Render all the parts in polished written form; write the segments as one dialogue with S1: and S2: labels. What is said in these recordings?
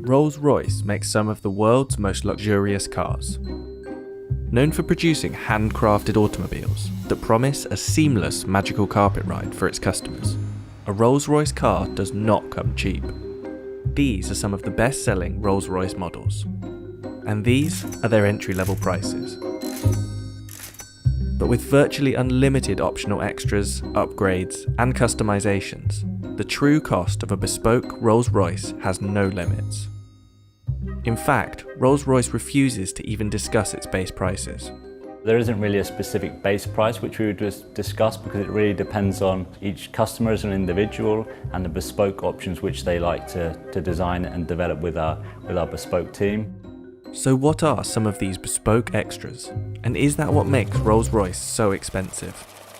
S1: Rolls-Royce makes some of the world's most luxurious cars. Known for producing handcrafted automobiles that promise a seamless magical carpet ride for its customers, a Rolls-Royce car does not come cheap. These are some of the best-selling Rolls-Royce models, and these are their entry-level prices. But with virtually unlimited optional extras, upgrades, and customizations, the true cost of a bespoke Rolls-Royce has no limits. In fact, Rolls-Royce refuses to even discuss its base prices.
S2: There isn't really a specific base price which we would just discuss, because it really depends on each customer as an individual and the bespoke options which they like to design and develop with our bespoke team.
S1: So what are some of these bespoke extras? And is that what makes Rolls-Royce so expensive?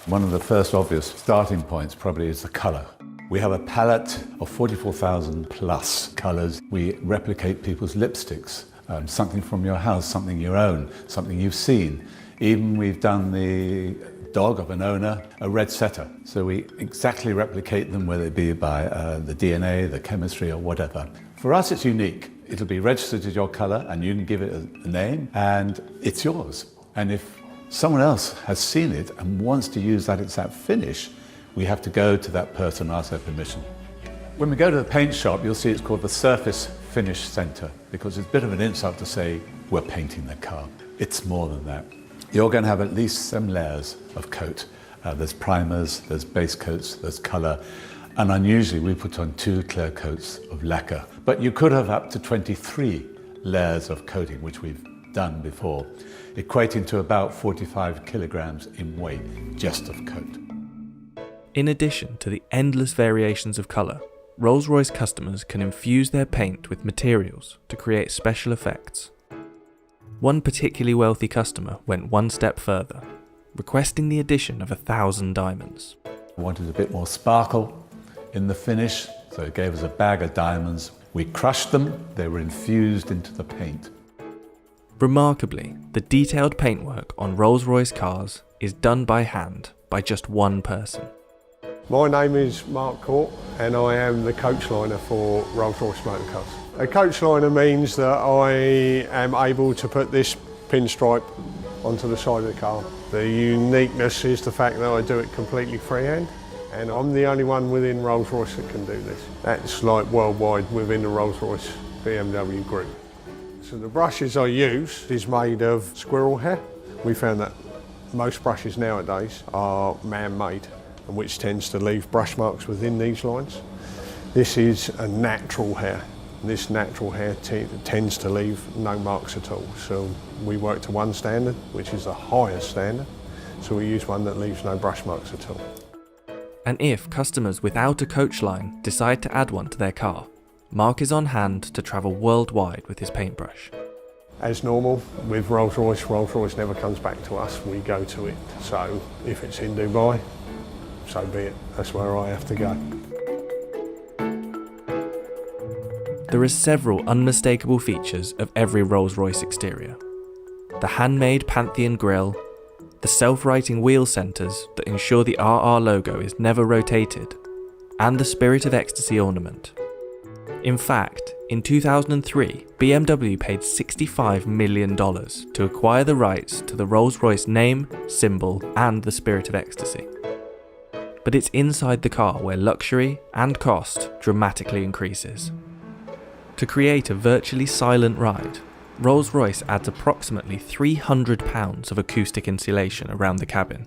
S3: One of the first obvious starting points probably is the colour. We have a palette of 44,000 plus colours. We replicate people's lipsticks, something from your house, something you own, something you've seen. Even we've done the dog of an owner, a red setter. So we exactly replicate them, whether it be by the DNA, the chemistry, or whatever. For us, it's unique. It'll be registered as your colour, and you can give it a name, and it's yours. And if someone else has seen it and wants to use that exact finish, we have to go to that person and ask their permission. When we go to the paint shop, you'll see it's called the Surface Finish Centre, because it's a bit of an insult to say we're painting the car. It's more than that. You're going to have at least 7 layers of coat. There's primers, there's base coats, there's colour, and unusually we put on 2 clear coats of lacquer. But you could have up to 23 layers of coating, which we've done before, equating to about 45 kilograms in weight just of coat.
S1: In addition to the endless variations of colour, Rolls-Royce customers can infuse their paint with materials to create special effects. One particularly wealthy customer went one step further, requesting the addition of 1,000 diamonds.
S3: We wanted a bit more sparkle in the finish, so it gave us a bag of diamonds. We crushed them, they were infused into the paint.
S1: Remarkably, the detailed paintwork on Rolls-Royce cars is done by hand by just one person.
S4: My name is Mark Court, and I am the coach liner for Rolls-Royce Motor Cars. A coach liner means that I am able to put this pinstripe onto the side of the car. The uniqueness is the fact that I do it completely freehand, and I'm the only one within Rolls-Royce that can do this. That's like worldwide within the Rolls-Royce BMW group. So the brushes I use is made of squirrel hair. We found that most brushes nowadays are man-made, and which tends to leave brush marks within these lines. This is a natural hair. This natural hair tends to leave no marks at all. So we work to one standard, which is the highest standard. So we use one that leaves no brush marks at all.
S1: And if customers without a coach line decide to add one to their car, Mark is on hand to travel worldwide with his paintbrush.
S4: As normal, with Rolls-Royce, Rolls-Royce never comes back to us, we go to it. So if it's in Dubai, so be it, that's where I have to go.
S1: There are several unmistakable features of every Rolls-Royce exterior. The handmade Pantheon grille, the self-righting wheel centres that ensure the RR logo is never rotated, and the Spirit of Ecstasy ornament. In fact, in 2003, BMW paid $65 million to acquire the rights to the Rolls-Royce name, symbol, and the Spirit of Ecstasy. But it's inside the car where luxury and cost dramatically increases. To create a virtually silent ride, Rolls-Royce adds approximately £300 of acoustic insulation around the cabin.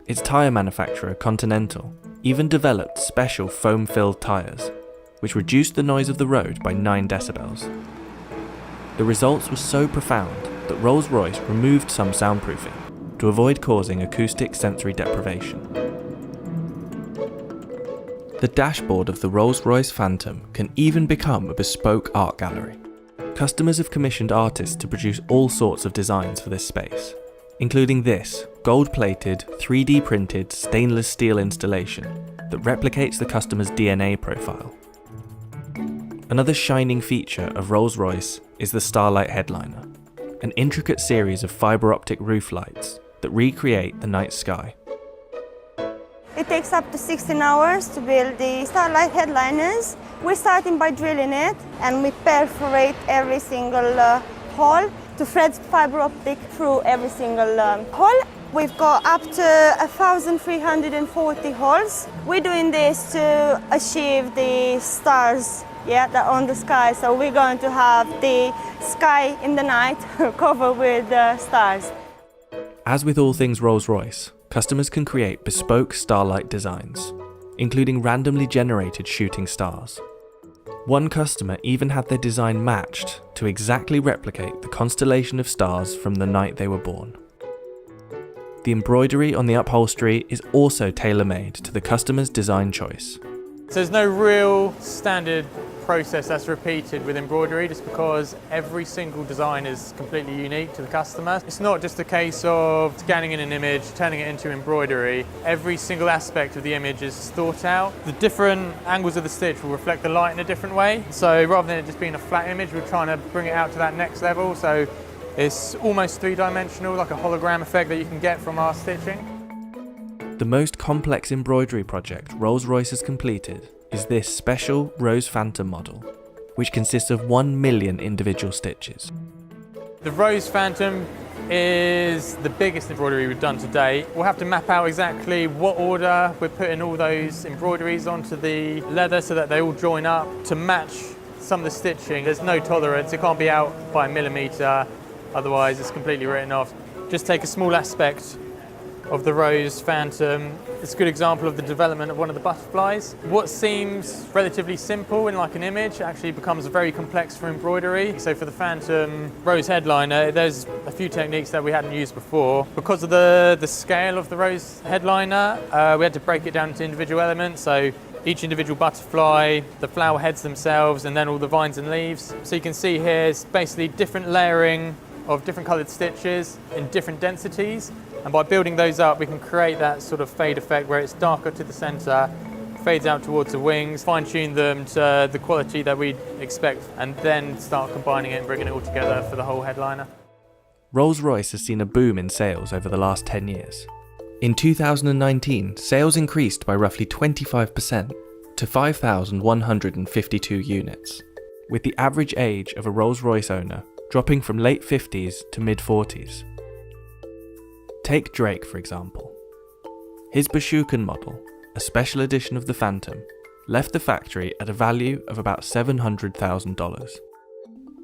S1: Its tyre manufacturer, Continental, even developed special foam-filled tyres, which reduced the noise of the road by 9 decibels. The results were so profound that Rolls-Royce removed some soundproofing to avoid causing acoustic sensory deprivation. The dashboard of the Rolls-Royce Phantom can even become a bespoke art gallery. Customers have commissioned artists to produce all sorts of designs for this space, including this gold-plated, 3D printed stainless steel installation that replicates the customer's DNA profile. Another shining feature of Rolls-Royce is the Starlight headliner, an intricate series of fibre optic roof lights that recreate the night sky.
S5: It takes up to 16 hours to build the Starlight headliners, We're starting by drilling it, and we perforate every single hole to thread fiber optic through every single hole. We've got up to 1,340 holes. We're doing this to achieve the stars, that are on the sky. So we're going to have the sky in the night covered with stars.
S1: As with all things Rolls-Royce, customers can create bespoke starlight designs, including randomly generated shooting stars. One customer even had their design matched to exactly replicate the constellation of stars from the night they were born. The embroidery on the upholstery is also tailor-made to the customer's design choice.
S6: So there's no real standard process that's repeated with embroidery, just because every single design is completely unique to the customer. It's not just a case of scanning in an image, turning it into embroidery. Every single aspect of the image is thought out. The different angles of the stitch will reflect the light in a different way. So rather than it just being a flat image, we're trying to bring it out to that next level. So it's almost three-dimensional, like a hologram effect that you can get from our stitching.
S1: The most complex embroidery project Rolls-Royce has completed is this special Rose Phantom model, which consists of 1 million individual stitches.
S6: The Rose Phantom is the biggest embroidery we've done to date. We'll have to map out exactly what order we're putting all those embroideries onto the leather so that they all join up to match some of the stitching. There's no tolerance, it can't be out by a millimetre, otherwise it's completely written off. Just take a small aspect of the Rose Phantom. It's a good example of the development of one of the butterflies. What seems relatively simple in like an image actually becomes very complex for embroidery. So for the Phantom Rose headliner, there's a few techniques that we hadn't used before. Because of the scale of the Rose headliner, we had to break it down into individual elements. So each individual butterfly, the flower heads themselves, and then all the vines and leaves. So you can see here it's basically different layering of different coloured stitches in different densities. And by building those up, we can create that sort of fade effect where it's darker to the centre, fades out towards the wings, fine-tune them to the quality that we'd expect, and then start combining it and bringing it all together for the whole headliner.
S1: Rolls-Royce has seen a boom in sales over the last 10 years. In 2019, sales increased by roughly 25% to 5,152 units, with the average age of a Rolls-Royce owner dropping from late 50s to mid-40s. Take Drake, for example. His Bashukan model, a special edition of the Phantom, left the factory at a value of about $700,000.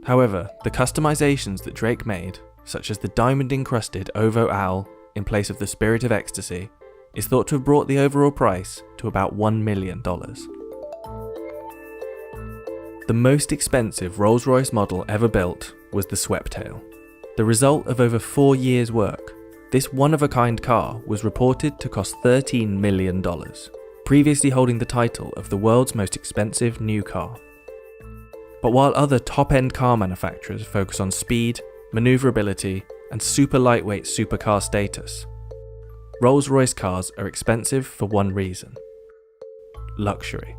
S1: However, the customizations that Drake made, such as the diamond-encrusted Ovo Owl in place of the Spirit of Ecstasy, is thought to have brought the overall price to about $1 million. The most expensive Rolls-Royce model ever built was the Sweptail. The result of over 4 years' work, this one-of-a-kind car was reported to cost $13 million, previously holding the title of the world's most expensive new car. But while other top-end car manufacturers focus on speed, manoeuvrability, and super lightweight supercar status, Rolls-Royce cars are expensive for one reason: luxury.